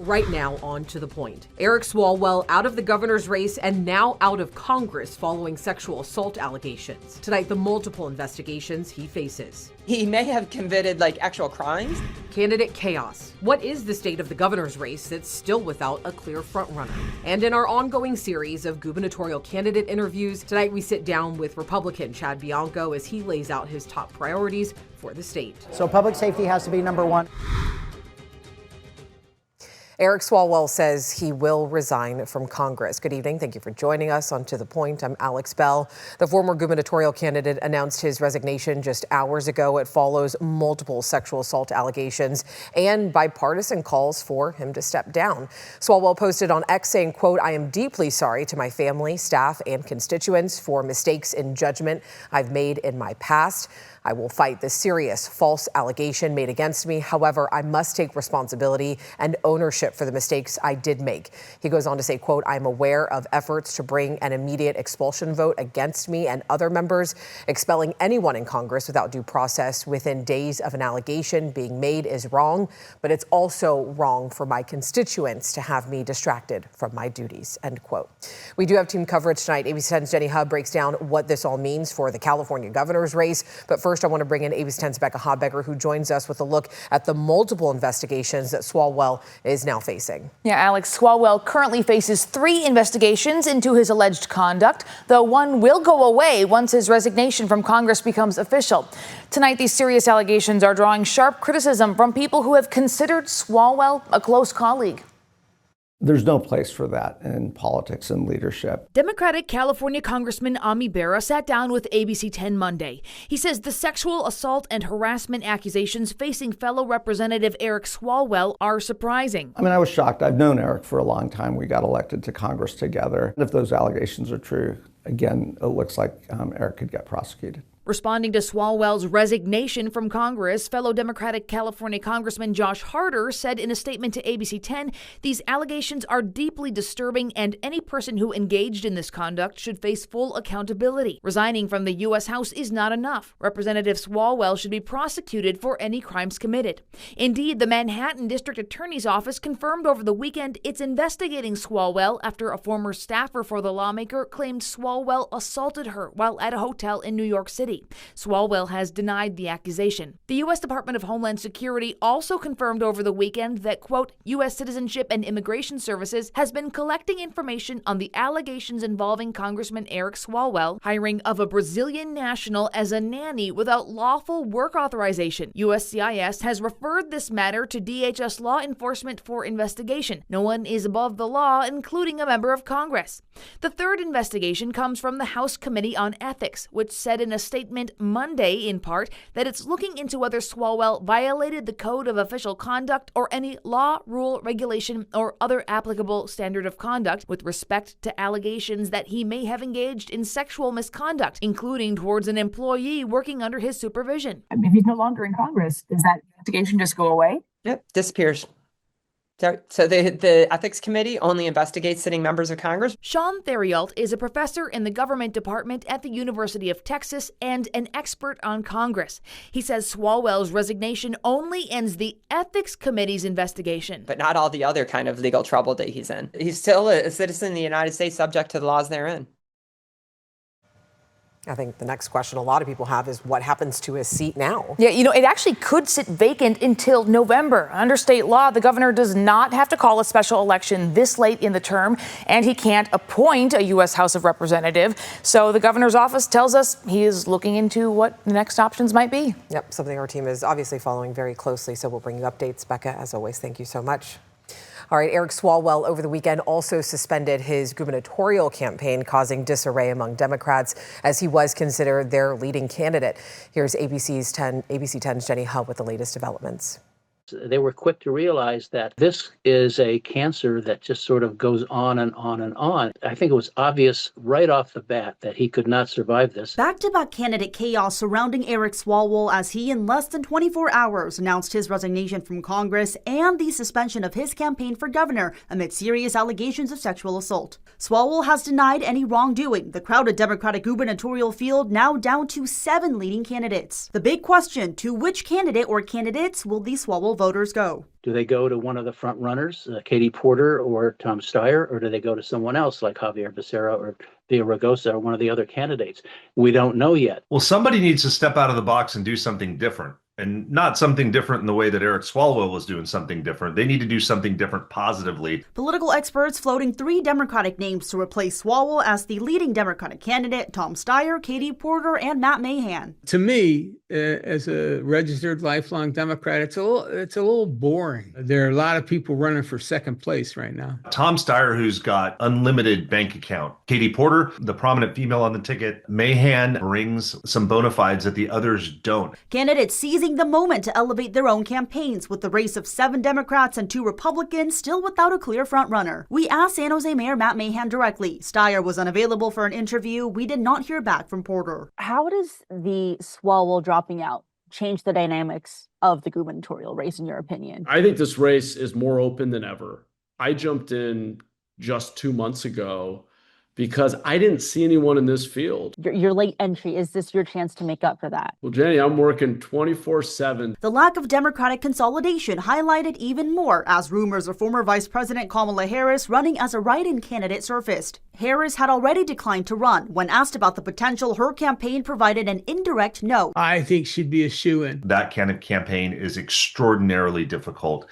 right now, on to the point. Eric Swalwell out of the governor's race and now out of Congress following sexual assault allegations. Tonight, the multiple investigations he faces. He may have committed actual crimes. Candidate chaos. What is the state of the governor's race that's still without a clear frontrunner? And in our ongoing series of gubernatorial candidate interviews, tonight we sit down with Republican Chad Bianco as he lays out his top priorities for the state. So public safety has to be number one. Eric Swalwell says he will resign from Congress. Good evening. Thank you for joining us on To the Point. I'm Alex Bell. The former gubernatorial candidate announced his resignation just hours ago. It follows multiple sexual assault allegations and bipartisan calls for him to step down. Swalwell posted on X saying, quote, "I am deeply sorry to my family, staff, and constituents for mistakes in judgment I've made in my past. I will fight the serious false allegation made against me. However, I must take responsibility and ownership for the mistakes I did make." He goes on to say, quote, "I am aware of efforts to bring an immediate expulsion vote against me and other members. Expelling anyone in Congress without due process within days of an allegation being made is wrong, but it's also wrong for my constituents to have me distracted from my duties," end quote. We do have team coverage tonight. ABC 10's Jenny Hubb breaks down what this all means for the California governor's race. But first, I want to bring in ABC 10's Becca Hobbecker, who joins us with a look at the multiple investigations that Swalwell is now facing. Yeah, Alex, Swalwell currently faces 3 investigations into his alleged conduct, though one will go away once his resignation from Congress becomes official. Tonight, these serious allegations are drawing sharp criticism from people who have considered Swalwell a close colleague. There's no place for that in politics and leadership. Democratic California Congressman Ami Bera sat down with ABC 10 Monday. He says the sexual assault and harassment accusations facing fellow Representative Eric Swalwell are surprising. I was shocked. I've known Eric for a long time. We got elected to Congress together. If those allegations are true, again, it looks like Eric could get prosecuted. Responding to Swalwell's resignation from Congress, fellow Democratic California Congressman Josh Harder said in a statement to ABC 10, "These allegations are deeply disturbing and any person who engaged in this conduct should face full accountability. Resigning from the U.S. House is not enough. Representative Swalwell should be prosecuted for any crimes committed." Indeed, the Manhattan District Attorney's Office confirmed over the weekend it's investigating Swalwell after a former staffer for the lawmaker claimed Swalwell assaulted her while at a hotel in New York City. Swalwell has denied the accusation. The U.S. Department of Homeland Security also confirmed over the weekend that, quote, "U.S. Citizenship and Immigration Services has been collecting information on the allegations involving Congressman Eric Swalwell hiring of a Brazilian national as a nanny without lawful work authorization. USCIS has referred this matter to DHS law enforcement for investigation. No one is above the law, including a member of Congress." The third investigation comes from the House Committee on Ethics, which said in a statement Monday, in part, that it's looking into whether Swalwell violated the Code of Official Conduct or any law, rule, regulation, or other applicable standard of conduct with respect to allegations that he may have engaged in sexual misconduct, including towards an employee working under his supervision. If he's no longer in Congress, does that investigation just go away? Yep, disappears. So the Ethics Committee only investigates sitting members of Congress. Sean Theriault is a professor in the government department at the University of Texas and an expert on Congress. He says Swalwell's resignation only ends the Ethics Committee's investigation. But not all the other kind of legal trouble that he's in. He's still a citizen of the United States subject to the laws therein. I think the next question a lot of people have is what happens to his seat now? Yeah, it actually could sit vacant until November. Under state law, the governor does not have to call a special election this late in the term, and he can't appoint a U.S. House of Representative. So the governor's office tells us he is looking into what the next options might be. Yep, something our team is obviously following very closely, so we'll bring you updates. Becca, as always, thank you so much. All right, Eric Swalwell over the weekend also suspended his gubernatorial campaign, causing disarray among Democrats as he was considered their leading candidate. Here's ABC 10's Jenny Hubb with the latest developments. They were quick to realize that this is a cancer that just sort of goes on and on and on. I think it was obvious right off the bat that he could not survive this. Back-to-back candidate chaos surrounding Eric Swalwell as he, in less than 24 hours, announced his resignation from Congress and the suspension of his campaign for governor amid serious allegations of sexual assault. Swalwell has denied any wrongdoing. The crowded Democratic gubernatorial field now down to 7 leading candidates. The big question, to which candidate or candidates will the Swalwell voters go. Do they go to one of the front runners, Katie Porter or Tom Steyer, or do they go to someone else like Javier Becerra or Villaraigosa or one of the other candidates? We don't know yet. Well, somebody needs to step out of the box and do something different. And not something different in the way that Eric Swalwell was doing something different. They need to do something different positively. Political experts floating 3 Democratic names to replace Swalwell as the leading Democratic candidate: Tom Steyer, Katie Porter, and Matt Mahan. To me, as a registered lifelong Democrat, it's a little boring. There are a lot of people running for second place right now. Tom Steyer, who's got unlimited bank account. Katie Porter, the prominent female on the ticket. Mahan brings some bona fides that the others don't. Candidates seizing the moment to elevate their own campaigns, with the race of 7 Democrats and 2 Republicans still without a clear frontrunner. We asked San Jose Mayor Matt Mahan directly. Steyer was unavailable for an interview. We did not hear back from Porter. How does the Swalwell dropping out change the dynamics of the gubernatorial race, in your opinion? I think this race is more open than ever. I jumped in just 2 months ago because I didn't see anyone in this field. Your late entry, is this your chance to make up for that? Well, Jenny, I'm working 24/7. The lack of Democratic consolidation highlighted even more as rumors of former Vice President Kamala Harris running as a write-in candidate surfaced. Harris had already declined to run. When asked about the potential, her campaign provided an indirect no. I think she'd be a shoo-in. That kind of campaign is extraordinarily difficult,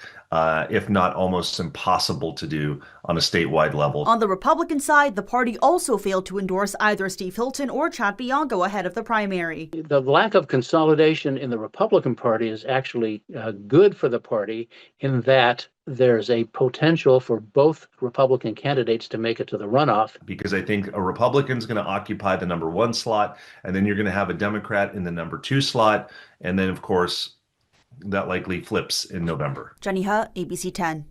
if not almost impossible to do on a statewide level. On the Republican side, the party also failed to endorse either Steve Hilton or Chad Bianco ahead of the primary. The lack of consolidation in the Republican Party is actually good for the party in that there's a potential for both Republican candidates to make it to the runoff. Because I think a Republican's going to occupy the number 1 slot, and then you're going to have a Democrat in the number 2 slot, and then, of course, that likely flips in November. Jenny Hutt, ABC 10.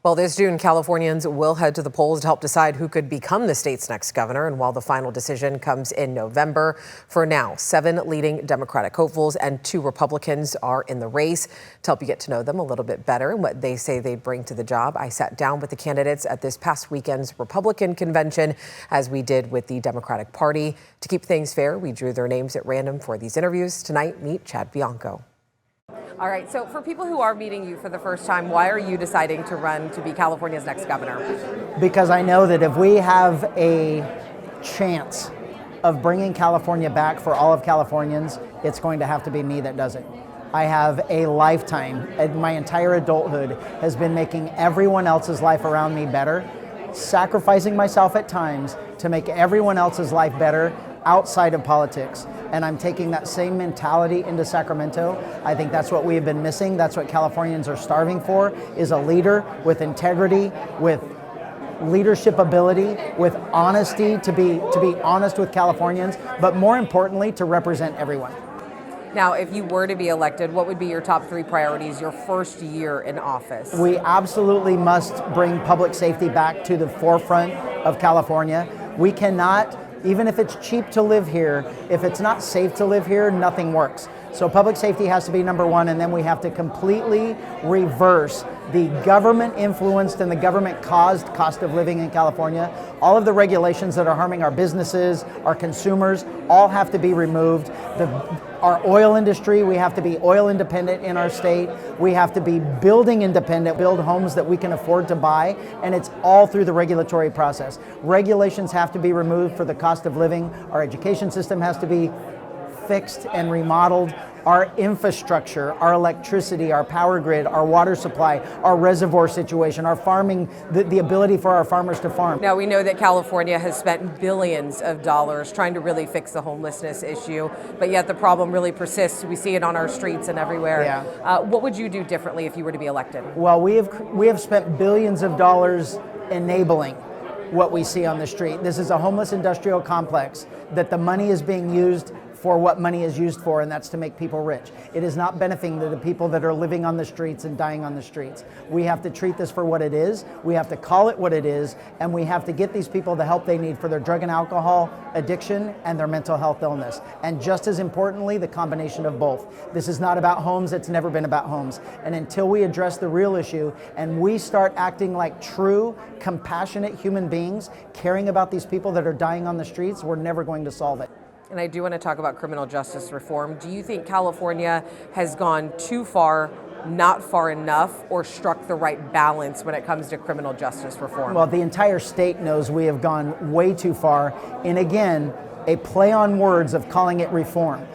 Well, this June, Californians will head to the polls to help decide who could become the state's next governor. And while the final decision comes in November, for now, 7 leading Democratic hopefuls and 2 Republicans are in the race. To help you get to know them a little bit better and what they say they'd bring to the job, I sat down with the candidates at this past weekend's Republican convention, as we did with the Democratic Party. To keep things fair, we drew their names at random for these interviews. Tonight, meet Chad Bianco. All right, so for people who are meeting you for the first time, why are you deciding to run to be California's next governor? Because I know that if we have a chance of bringing California back for all of Californians, it's going to have to be me that does it. I have a lifetime, my entire adulthood has been making everyone else's life around me better, sacrificing myself at times to make everyone else's life better outside of politics. And I'm taking that same mentality into Sacramento. I think that's what we have been missing. That's what Californians are starving for, is a leader with integrity, with leadership ability, with honesty, to be honest with Californians, but more importantly, to represent everyone. Now, if you were to be elected, what would be your top 3 priorities your first year in office? We absolutely must bring public safety back to the forefront of California. We cannot, even if it's cheap to live here, if it's not safe to live here, nothing works. So public safety has to be number 1, and then we have to completely reverse the government-influenced and the government-caused cost of living in California. All of the regulations that are harming our businesses, our consumers, all have to be removed. Our oil industry, we have to be oil independent in our state. We have to be building independent, build homes that we can afford to buy, and it's all through the regulatory process. Regulations have to be removed for the cost of living. Our education system has to be fixed and remodeled. Our infrastructure, our electricity, our power grid, our water supply, our reservoir situation, our farming, the ability for our farmers to farm. Now, we know that California has spent billions of dollars trying to really fix the homelessness issue, but yet the problem really persists. We see it on our streets and everywhere. Yeah. What would you do differently if you were to be elected? Well, we have spent billions of dollars enabling what we see on the street. This is a homeless industrial complex that the money is being used for what money is used for, and that's to make people rich. It is not benefiting the people that are living on the streets and dying on the streets. We have to treat this for what it is. We have to call it what it is, and we have to get these people the help they need for their drug and alcohol addiction and their mental health illness. And just as importantly, the combination of both. This is not about homes. It's never been about homes. And until we address the real issue and we start acting like true, compassionate human beings, caring about these people that are dying on the streets, we're never going to solve it. And I do want to talk about criminal justice reform. Do you think California has gone too far not far enough or struck the right balance when it comes to criminal justice reform? Well, the entire state knows we have gone way too far. And again, a play on words of calling it reform.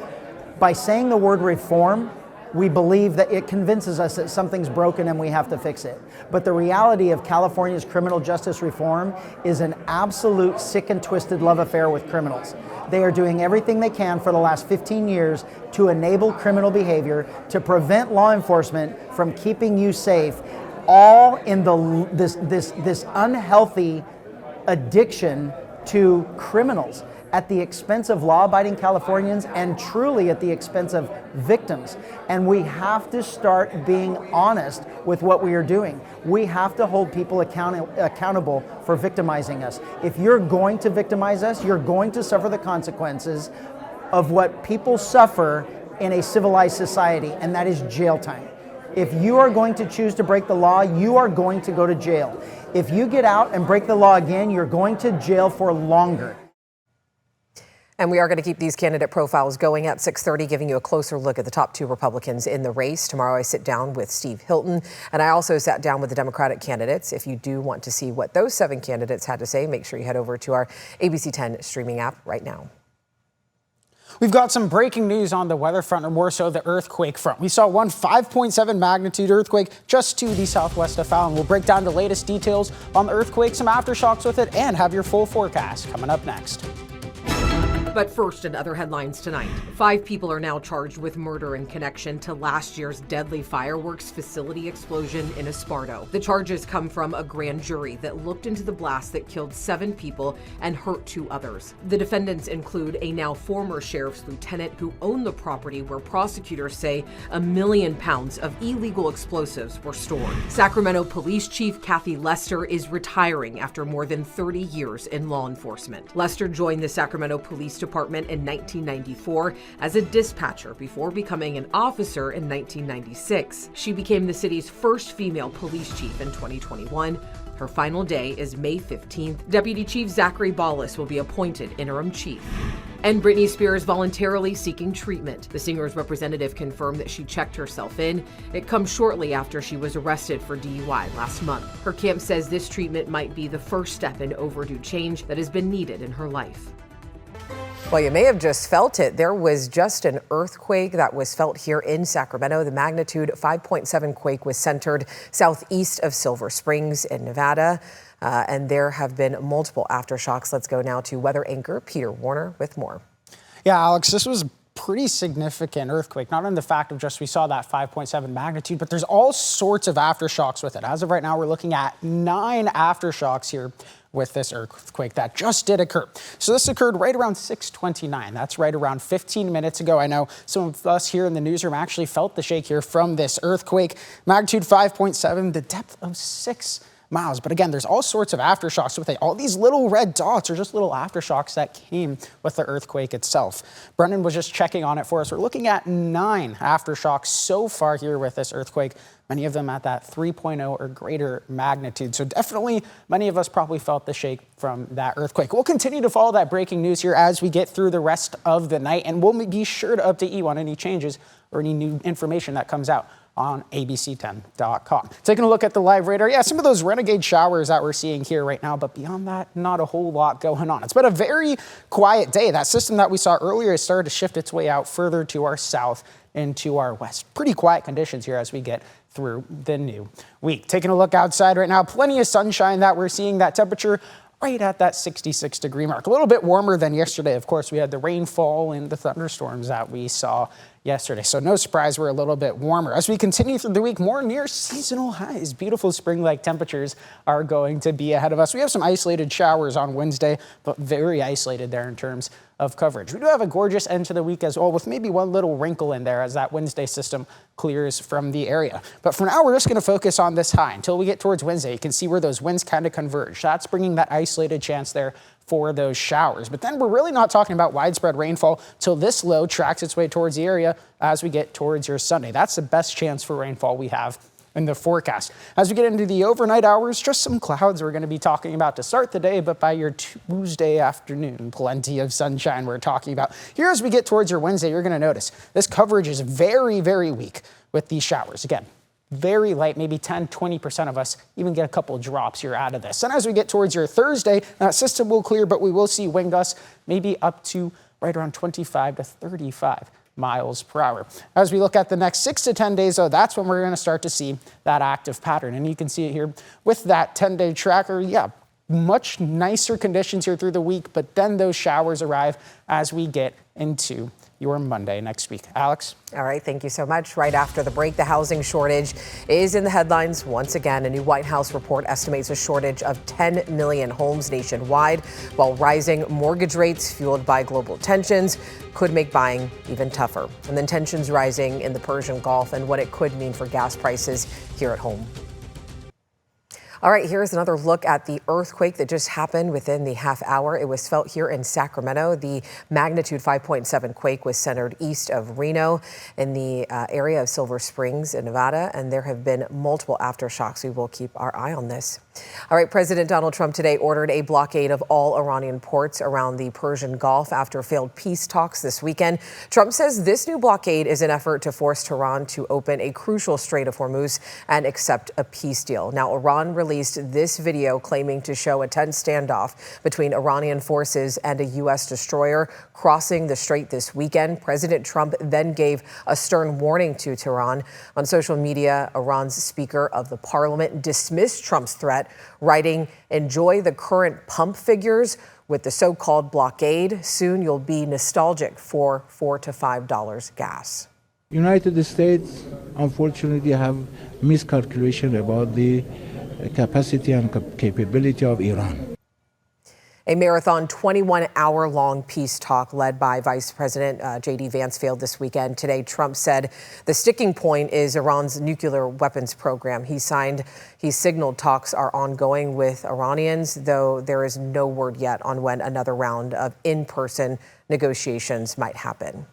By saying the word reform, we believe that it convinces us that something's broken and we have to fix it. But the reality of California's criminal justice reform is an absolute sick and twisted love affair with criminals. They are doing everything they can for the last 15 years to enable criminal behavior, to prevent law enforcement from keeping you safe, all in this unhealthy addiction to criminals at the expense of law-abiding Californians and truly at the expense of victims. And we have to start being honest with what we are doing. We have to hold people accountable for victimizing us. If you're going to victimize us, you're going to suffer the consequences of what people suffer in a civilized society, and that is jail time. If you are going to choose to break the law, you are going to go to jail. If you get out and break the law again, you're going to jail for longer. And we are going to keep these candidate profiles going at 6:30, giving you a closer look at the top 2 Republicans in the race. Tomorrow, I sit down with Steve Hilton, and I also sat down with the Democratic candidates. If you do want to see what those 7 candidates had to say, make sure you head over to our ABC 10 streaming app right now. We've got some breaking news on the weather front, or more so the earthquake front. We saw one 5.7 magnitude earthquake just to the southwest of Fallon. We'll break down the latest details on the earthquake, some aftershocks with it, and have your full forecast coming up next. But first, in other headlines tonight, 5 people are now charged with murder in connection to last year's deadly fireworks facility explosion in Esparto. The charges come from a grand jury that looked into the blast that killed 7 people and hurt 2 others. The defendants include a now former sheriff's lieutenant who owned the property where prosecutors say 1 million pounds of illegal explosives were stored. Sacramento Police Chief Kathy Lester is retiring after more than 30 years in law enforcement. Lester joined the Sacramento Police Department in 1994 as a dispatcher before becoming an officer in 1996. She became the city's first female police chief in 2021. Her final day is May 15th. Deputy Chief Zachary Ballas will be appointed interim chief. And Britney Spears voluntarily seeking treatment. The singer's representative confirmed that she checked herself in. It comes shortly after she was arrested for DUI last month. Her camp says this treatment might be the first step in overdue change that has been needed in her life. Well, you may have just felt it. There was just an earthquake that was felt here in Sacramento. The magnitude 5.7 quake was centered southeast of Silver Springs in Nevada, and there have been multiple aftershocks. Let's go now to weather anchor Peter Warner with more. Yeah, Alex, this was pretty significant earthquake, not in the fact of just we saw that 5.7 magnitude, but there's all sorts of aftershocks with it. As of right now, we're looking at 9 aftershocks here with this earthquake that just did occur. So this occurred right around 6:29. That's right around 15 minutes ago. I know some of us here in the newsroom actually felt the shake here from this earthquake. Magnitude 5.7, the depth of 6 miles. But again, there's all sorts of aftershocks with it. All these little red dots are just little aftershocks that came with the earthquake itself. Brendan was just checking on it for us. We're looking at 9 aftershocks so far here with this earthquake, many of them at that 3.0 or greater magnitude. So definitely many of us probably felt the shake from that earthquake. We'll continue to follow that breaking news here as we get through the rest of the night, and we'll be sure to update you on any changes or any new information that comes out on abc10.com. Taking a look at the live radar, yeah, some of those renegade showers that we're seeing here right now, but beyond that, not a whole lot going on. It's been a very quiet day. That system that we saw earlier has started to shift its way out further to our south and to our west. Pretty quiet conditions here as we get through the new week. Taking a look outside right now, plenty of sunshine that we're seeing. That temperature right at that 66-degree mark. A little bit warmer than yesterday. Of course, we had the rainfall and the thunderstorms that we saw yesterday. So no surprise, we're a little bit warmer. As we continue through the week, more near seasonal highs. Beautiful spring-like temperatures are going to be ahead of us. We have some isolated showers on Wednesday, but very isolated there in terms of coverage. We do have a gorgeous end to the week as well, with maybe one little wrinkle in there as that Wednesday system clears from the area. But for now, we're just going to focus on this high until we get towards Wednesday. You can see where those winds kind of converge. That's bringing that isolated chance there for those showers. But then we're really not talking about widespread rainfall till this low tracks its way towards the area as we get towards your Sunday. That's the best chance for rainfall we have in the forecast. As we get into the overnight hours, just some clouds we're going to be talking about to start the day, but by your Tuesday afternoon, plenty of sunshine we're talking about. Here as we get towards your Wednesday, you're going to notice this coverage is very, very weak with these showers. Again, very light, maybe 10-20% of us even get a couple of drops here out of this. And as we get towards your Thursday, that system will clear, but we will see wind gusts maybe up to right around 25 to 35 miles per hour. As we look at the next 6 to 10 days, though, that's when we're going to start to see that active pattern. And you can see it here with that 10-day tracker. Yeah, much nicer conditions here through the week, but then those showers arrive as we get into your Monday next week. Alex? All right, thank you so much. Right after the break, the housing shortage is in the headlines once again. A new White House report estimates a shortage of 10 million homes nationwide, while rising mortgage rates fueled by global tensions could make buying even tougher. And then tensions rising in the Persian Gulf and what it could mean for gas prices here at home. All right, here's another look at the earthquake that just happened within the half hour. It was felt here in Sacramento. The magnitude 5.7 quake was centered east of Reno in the area of Silver Springs in Nevada, and there have been multiple aftershocks. We will keep our eye on this. All right, President Donald Trump today ordered a blockade of all Iranian ports around the Persian Gulf after failed peace talks this weekend. Trump says this new blockade is an effort to force Tehran to open a crucial Strait of Hormuz and accept a peace deal. Now, Iran released this video claiming to show a tense standoff between Iranian forces and a U.S. destroyer crossing the strait this weekend. President Trump then gave a stern warning to Tehran. On social media, Iran's Speaker of the Parliament dismissed Trump's threat, writing, "Enjoy the current pump figures. With the so-called blockade, soon you'll be nostalgic for $4 to $5 gas." United States, unfortunately, have miscalculation about the capacity and capability of Iran. A marathon 21-hour-long peace talk led by Vice President J.D. Vance failed this weekend. Today, Trump said the sticking point is Iran's nuclear weapons program. He signaled talks are ongoing with Iranians, though there is no word yet on when another round of in-person negotiations might happen.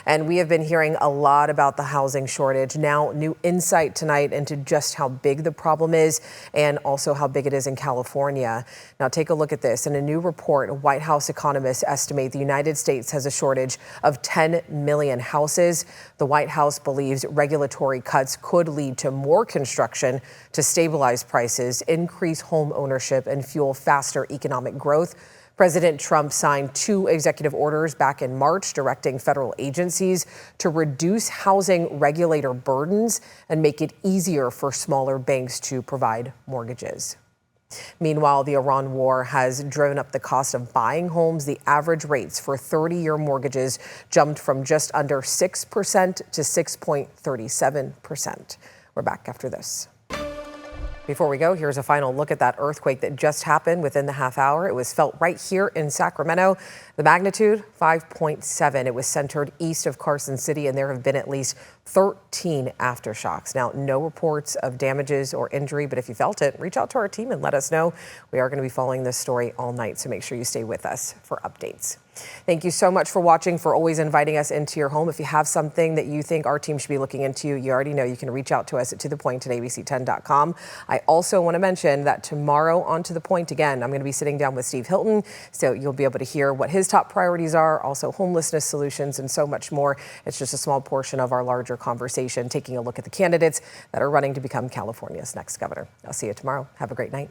And we have been hearing a lot about the housing shortage. Now, new insight tonight into just how big the problem is and also how big it is in California. Now, take a look at this. In a new report, White House economists estimate the United States has a shortage of 10 million houses. The White House believes regulatory cuts could lead to more construction to stabilize prices, increase home ownership, and fuel faster economic growth. President Trump signed 2 executive orders back in March directing federal agencies to reduce housing regulator burdens and make it easier for smaller banks to provide mortgages. Meanwhile, the Iran war has driven up the cost of buying homes. The average rates for 30-year mortgages jumped from just under 6% to 6.37%. We're back after this. Before we go, here's a final look at that earthquake that just happened within the half hour. It was felt right here in Sacramento. The magnitude, 5.7. It was centered east of Carson City, and there have been at least 13 aftershocks. Now, no reports of damages or injury, but if you felt it, reach out to our team and let us know. We are going to be following this story all night, so make sure you stay with us for updates. Thank you so much for watching, for always inviting us into your home. If you have something that you think our team should be looking into, you already know you can reach out to us at tothepoint@abc10.com. I also want to mention that tomorrow on To The Point, again, I'm going to be sitting down with Steve Hilton, so you'll be able to hear what his top priorities are, also homelessness solutions and so much more. It's just a small portion of our larger conversation, taking a look at the candidates that are running to become California's next governor. I'll see you tomorrow. Have a great night.